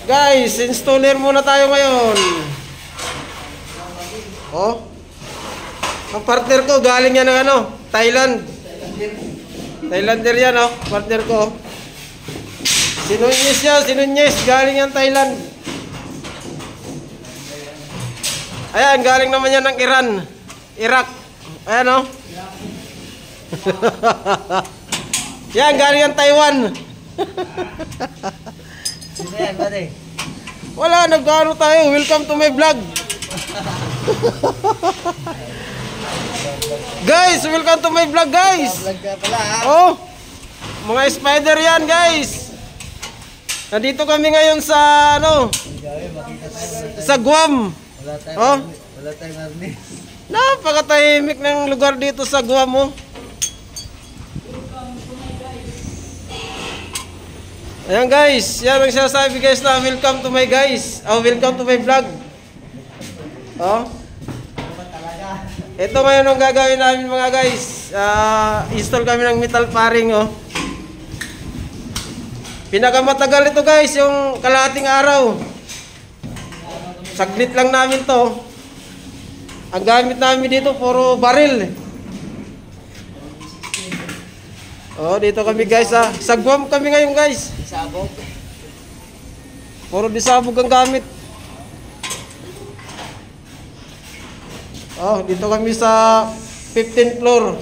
Guys, installer muna tayo ngayon. Oh. Ang partner ko galing yan ng ano, Thailand. Thailander yan, oh, partner ko. Sinunyes yan, sinunyes, galing yan Thailand. Ayan, galing naman yan ng Iran, Iraq. Ayan, oh. Yan, galing yan Taiwan. Sino yan, pare? Wala, nag-ano tayo. Welcome to my vlog. Guys, welcome to my vlog, guys. Vlog ka pala, ha? Oh, mga spider yan, guys. Nandito kami ngayon sa, ano, sa Guam. Wala tayong, Oh. wala tayong arnis. Napakatahimik ng lugar dito sa Guam, oh. Ayan, guys, yan ang sinasabi, guys, na welcome to my guys. Oh, welcome to my vlog. Oh. Ito ngayon ang gagawin namin, mga guys. Install kami ng metal paring, oh. Pinakamatagal ito, guys, yung kalahating araw. Saglit lang namin to. Ang gamit namin dito, puro baril. Oh, dito kami, guys, ha. Sa Guam kami ngayon, guys. Sabog. Puro disabog ang gamit. Oh, dito kami sa 15th floor.